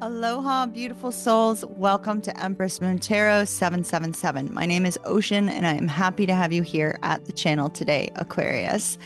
Aloha, beautiful souls. Welcome to Empress Moon Tarot 777. My name is Ocean, and I am happy to have you here at the channel today, Aquarius.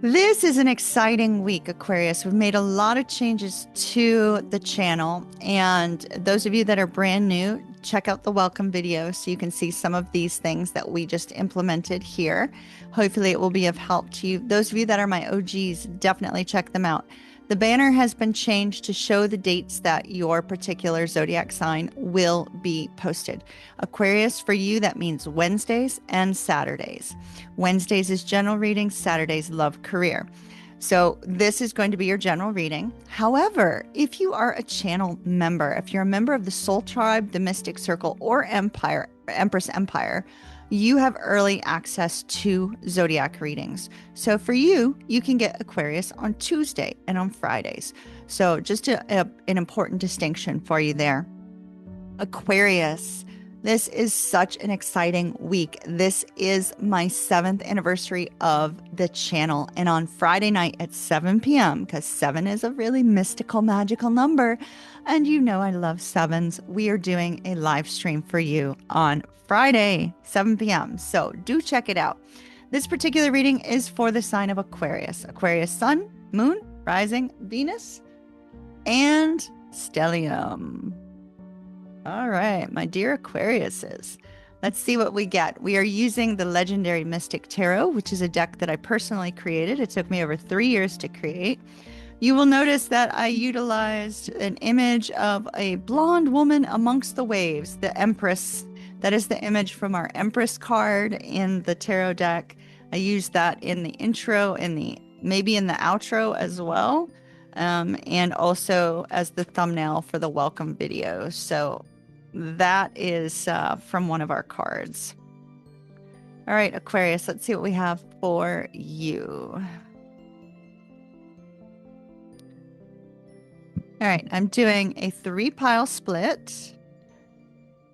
This is an exciting week, Aquarius. We've made a lot of changes to the channel, and those of you that are brand new, check out the welcome video so you can see some of these things that we just implemented here. Hopefully it will be of help to you. Those of you that are my OGs, definitely check them out. The banner has been changed to show the dates that your particular zodiac sign will be posted. Aquarius, for you, that means Wednesdays and Saturdays. Wednesdays is general reading, Saturdays love career. So this is going to be your general reading. However, if you are a channel member, if you're a member of the Soul Tribe, the Mystic Circle, or Empire, Empress Empire, you have early access to zodiac readings. So for you, you can get Aquarius on Tuesday and on Fridays. So just an important distinction for you there. Aquarius, this is such an exciting week. This is my 7th anniversary of the channel. And on Friday night at 7 p.m., because 7 is a really mystical, magical number, and you know I love sevens, we are doing a live stream for you on Friday, 7 p.m. So do check it out. This particular reading is for the sign of Aquarius. Aquarius sun, moon, rising, Venus, and stellium. All right, my dear Aquariuses, let's see what we get. We are using the Legendary Mystic Tarot, which is a deck that I personally created. It took me over 3 years to create. You will notice that I utilized an image of a blonde woman amongst the waves, the Empress. That is the image from our Empress card in the tarot deck. I used that in the intro, maybe in the outro as well, and also as the thumbnail for the welcome video. So that is from one of our cards. All right, Aquarius, let's see what we have for you. All right, I'm doing a 3-pile split,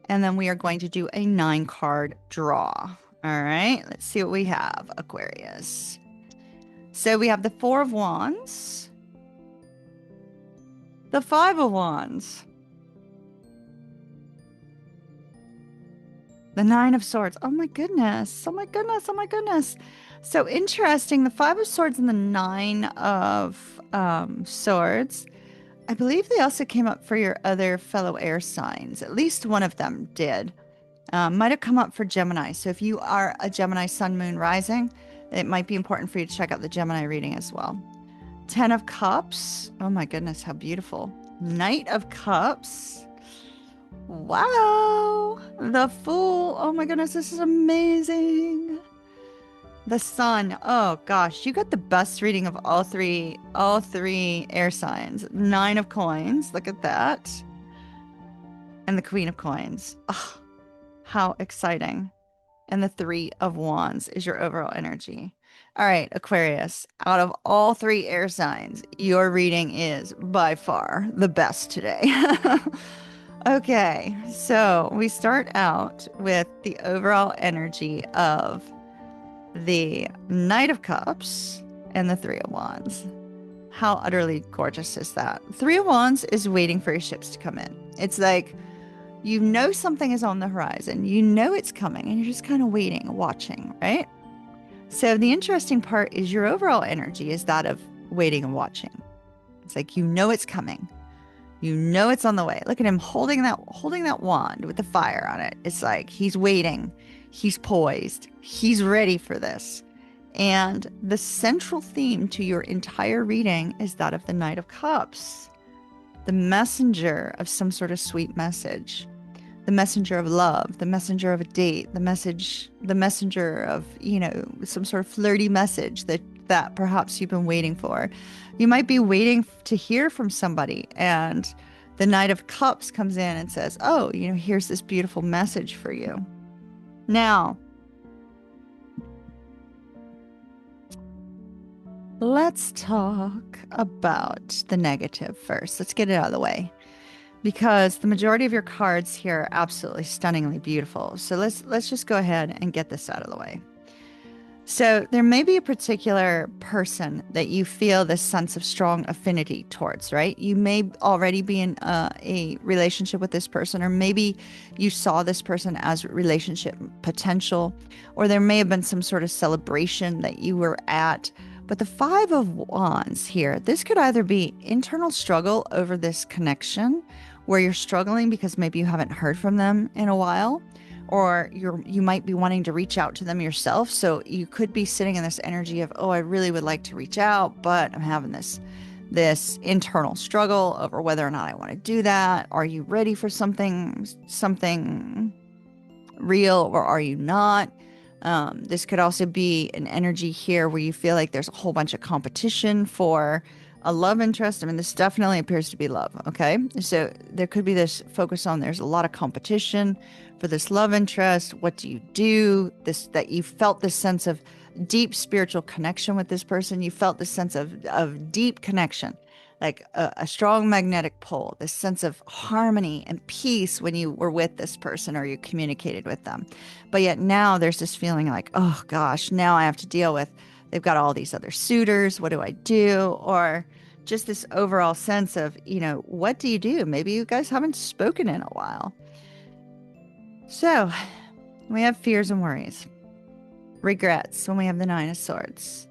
and then we are going to do a 9-card draw. All right, let's see what we have, Aquarius. So we have the 4 of Wands, the 5 of Wands, the 9 of Swords. Oh my goodness. Oh my goodness. Oh my goodness. So interesting. The 5 of Swords and the 9 of Swords. I believe they also came up for your other fellow air signs. At least one of them did. Might have come up for Gemini. So if you are a Gemini sun, moon, rising, it might be important for you to check out the Gemini reading as well. 10 of Cups. Oh my goodness, how beautiful. Knight of Cups. Wow. The Fool. Oh my goodness, this is amazing. The Sun. Oh gosh, you got the best reading of all three air signs. 9 of Coins. Look at that. And the Queen of Coins. Oh, how exciting. And the 3 of Wands is your overall energy. All right, Aquarius, out of all 3 air signs, your reading is by far the best today. Okay, so we start out with the overall energy of the Knight of Cups and the 3 of Wands. How utterly gorgeous is that? 3 of Wands is waiting for your ships to come in. It's like, you know something is on the horizon. You know it's coming, and you're just kind of waiting, watching, right? So the interesting part is your overall energy is that of waiting and watching. It's like, you know it's coming. You know it's on the way. Look at him holding that wand with the fire on it. It's like he's waiting. He's poised. He's ready for this. And the central theme to your entire reading is that of the Knight of Cups, the messenger of some sort of sweet message, the messenger of love, the messenger of a date, the messenger of, some sort of flirty message that perhaps you've been waiting for. You might be waiting to hear from somebody, and the Knight of Cups comes in and says, oh, here's this beautiful message for you. Now, let's talk about the negative first. Let's get it out of the way, because the majority of your cards here are absolutely stunningly beautiful. So let's just go ahead and get this out of the way. So there may be a particular person that you feel this sense of strong affinity towards, right? You may already be in a relationship with this person, or maybe you saw this person as relationship potential, or there may have been some sort of celebration that you were at. But the Five of Wands here, this could either be internal struggle over this connection, where you're struggling because maybe you haven't heard from them in a while, or you might be wanting to reach out to them yourself. So you could be sitting in this energy of, oh, I really would like to reach out, but I'm having this internal struggle over whether or not I want to do that. Are you ready for something real, or are you not? This could also be an energy here where you feel like there's a whole bunch of competition for a love interest. I mean, this definitely appears to be love. Okay. So there could be this focus on there's a lot of competition for this love interest. What do you do? That you felt this sense of deep spiritual connection with this person. You felt this sense of deep connection, like a strong magnetic pull, this sense of harmony and peace when you were with this person or you communicated with them. But yet now there's this feeling like, oh gosh, now I have to deal with, they've got all these other suitors. What do I do? Or just this overall sense of, what do you do? Maybe you guys haven't spoken in a while. So we have fears and worries, regrets when we have the Nine of Swords.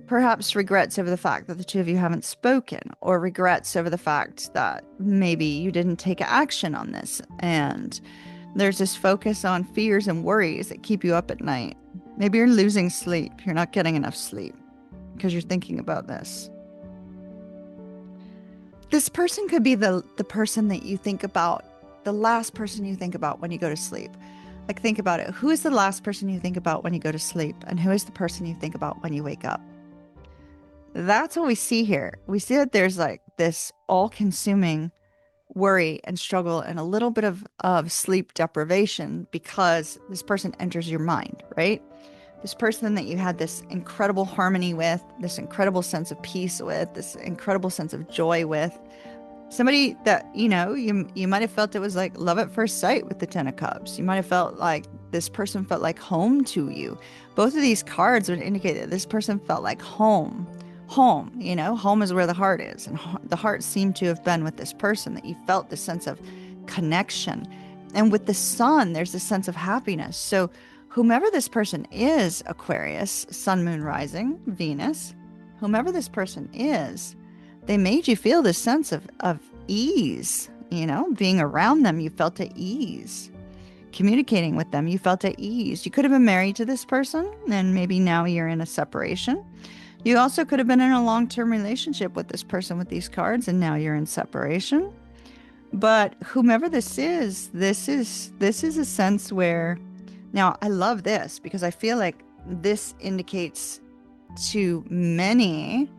Perhaps regrets over the fact that the two of you haven't spoken, or regrets over the fact that maybe you didn't take action on this. And there's this focus on fears and worries that keep you up at night. Maybe you're losing sleep. You're not getting enough sleep because you're thinking about this. This person could be the person that you think about, the last person you think about when you go to sleep. Like, think about it. Who is the last person you think about when you go to sleep? And who is the person you think about when you wake up? That's what we see here. We see that there's like this all-consuming worry and struggle and a little bit of sleep deprivation because this person enters your mind, right? This person that you had this incredible harmony with, this incredible sense of peace with, this incredible sense of joy with. Somebody that, you might have felt it was like love at first sight with the Ten of Cups. You might have felt like this person felt like home to you. Both of these cards would indicate that this person felt like home. Home is where the heart is. And the heart seemed to have been with this person, that you felt this sense of connection. And with the sun, there's this sense of happiness. So whomever this person is, Aquarius, sun, moon, rising, Venus, whomever this person is, they made you feel this sense of ease, being around them, you felt at ease. Communicating with them, you felt at ease. You could have been married to this person, and maybe now you're in a separation. You also could have been in a long-term relationship with this person with these cards, and now you're in separation. But whomever this is a sense where, now I love this because I feel like this indicates to many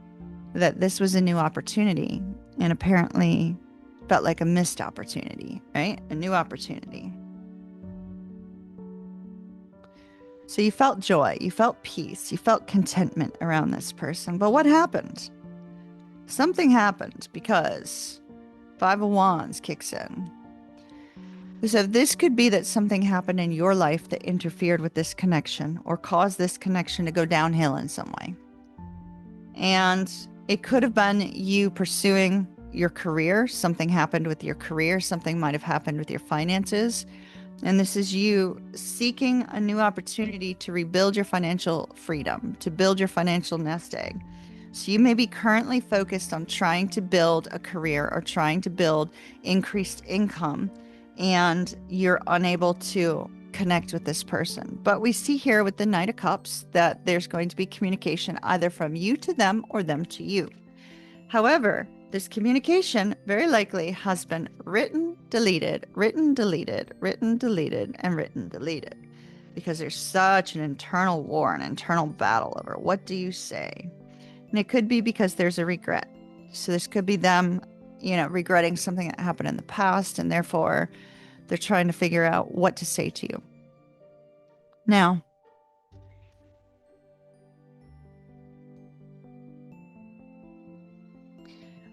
that this was a new opportunity, and apparently felt like a missed opportunity, right? A new opportunity. So you felt joy, you felt peace, you felt contentment around this person. But what happened? Something happened because Five of Wands kicks in. So this could be that something happened in your life that interfered with this connection or caused this connection to go downhill in some way. And it could have been you pursuing your career. Something happened with your career. Something might have happened with your finances. And this is you seeking a new opportunity to rebuild your financial freedom, to build your financial nest egg. So you may be currently focused on trying to build a career or trying to build increased income, and you're unable to connect with this person. But we see here with the Knight of Cups that there's going to be communication either from you to them or them to you. However, this communication very likely has been written, deleted, written, deleted, written, deleted, and written, deleted, because there's such an internal war, an internal battle over what do you say. And it could be because there's a regret. So this could be them, regretting something that happened in the past, and therefore they're trying to figure out what to say to you. Now,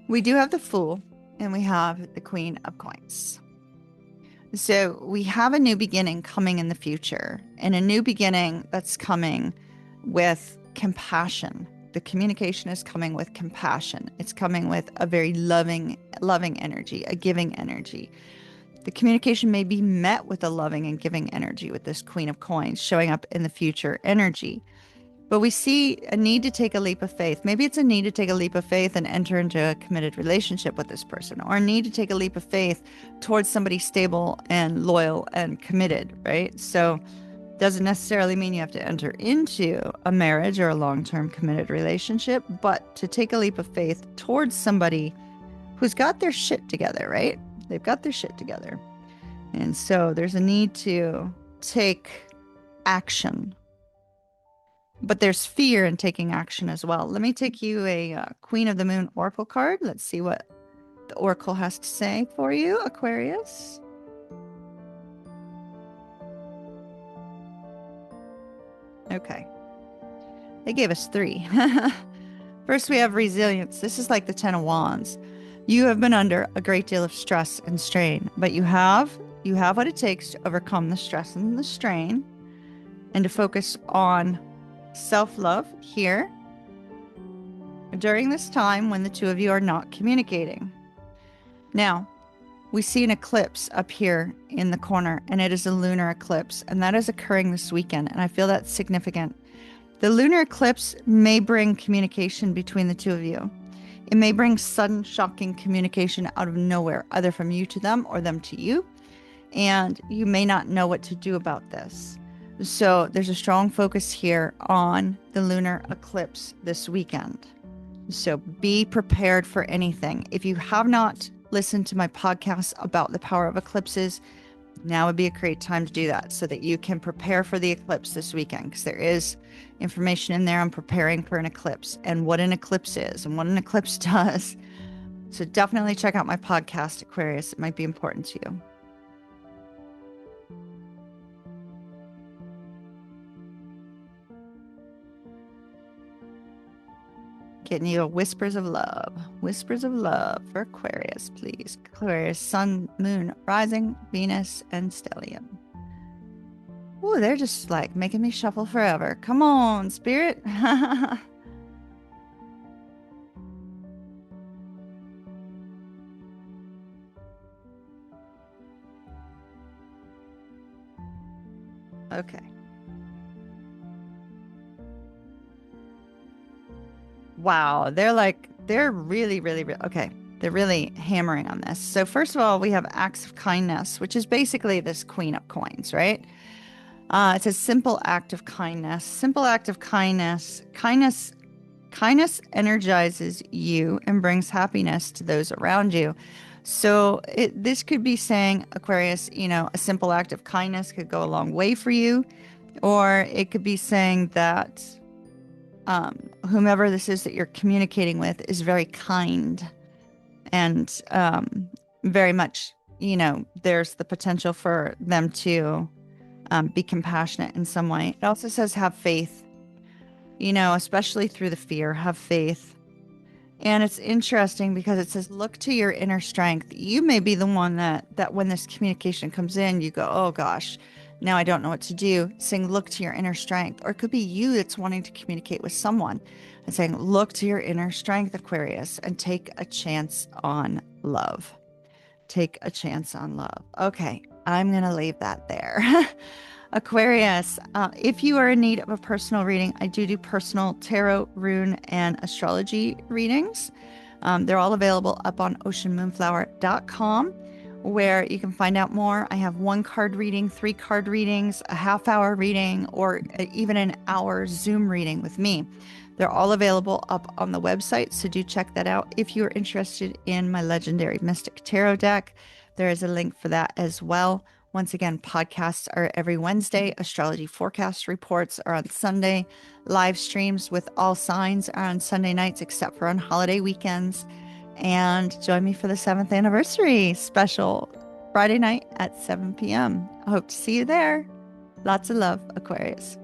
we do have the Fool, and we have the Queen of Coins. So we have a new beginning coming in the future, and a new beginning that's coming with compassion. The communication is coming with compassion. It's coming with a very loving energy, a giving energy. The communication may be met with a loving and giving energy with this Queen of Coins showing up in the future energy. But we see a need to take a leap of faith. Maybe it's a need to take a leap of faith and enter into a committed relationship with this person, or a need to take a leap of faith towards somebody stable and loyal and committed, right? So doesn't necessarily mean you have to enter into a marriage or a long-term committed relationship, but to take a leap of faith towards somebody who's got their shit together, right? They've got their shit together. And so there's a need to take action. But there's fear in taking action as well. Let me take you a Queen of the Moon Oracle card. Let's see what the Oracle has to say for you, Aquarius. Okay. They gave us 3. First, we have resilience. This is like the 10 of Wands. You have been under a great deal of stress and strain, but you have what it takes to overcome the stress and the strain and to focus on self-love here during this time when the two of you are not communicating. Now, we see an eclipse up here in the corner, and it is a lunar eclipse, and that is occurring this weekend, and I feel that's significant. The lunar eclipse may bring communication between the two of you. It may bring sudden, shocking communication out of nowhere, either from you to them or them to you, and you may not know what to do about this. So there's a strong focus here on the lunar eclipse this weekend. So be prepared for anything. If you have not listened to my podcast about the power of eclipses, now would be a great time to do that so that you can prepare for the eclipse this weekend, because there is information in there on preparing for an eclipse and what an eclipse is and what an eclipse does. So definitely check out my podcast, Aquarius. It might be important to you. Getting you a whispers of love for Aquarius, please. Aquarius, sun, moon, rising, Venus, and stellium. Oh, they're just like making me shuffle forever. Come on, spirit. Okay. Wow, they're really, okay. They're really hammering on this. So first of all, we have acts of kindness, which is basically this Queen of Coins, right? It's a simple act of kindness. Simple act of kindness. Kindness energizes you and brings happiness to those around you. So this could be saying, Aquarius, a simple act of kindness could go a long way for you. Or it could be saying that whomever this is that you're communicating with is very kind and very much, there's the potential for them to be compassionate in some way. It also says have faith, especially through the fear, have faith. And it's interesting because it says, look to your inner strength. You may be the one that when this communication comes in, you go, oh gosh, now I don't know what to do. Saying, look to your inner strength. Or it could be you that's wanting to communicate with someone and saying, look to your inner strength, Aquarius, and take a chance on love. Take a chance on love. Okay, I'm going to leave that there. Aquarius, if you are in need of a personal reading, I do personal tarot, rune, and astrology readings. They're all available up on oceanmoonflower.com, where you can find out more. I have 1 card reading, 3 card readings, a half-hour reading, or even an hour Zoom reading with me. They're all available up on the website, so do check that out. If you're interested in my Legendary Mystic Tarot deck, there is a link for that as well. Once again, podcasts are every Wednesday. Astrology forecast reports are on Sunday. Live streams with all signs are on Sunday nights, except for on holiday weekends. And join me for the 7th anniversary special Friday night at 7 p.m. I hope to see you there. Lots of love, Aquarius.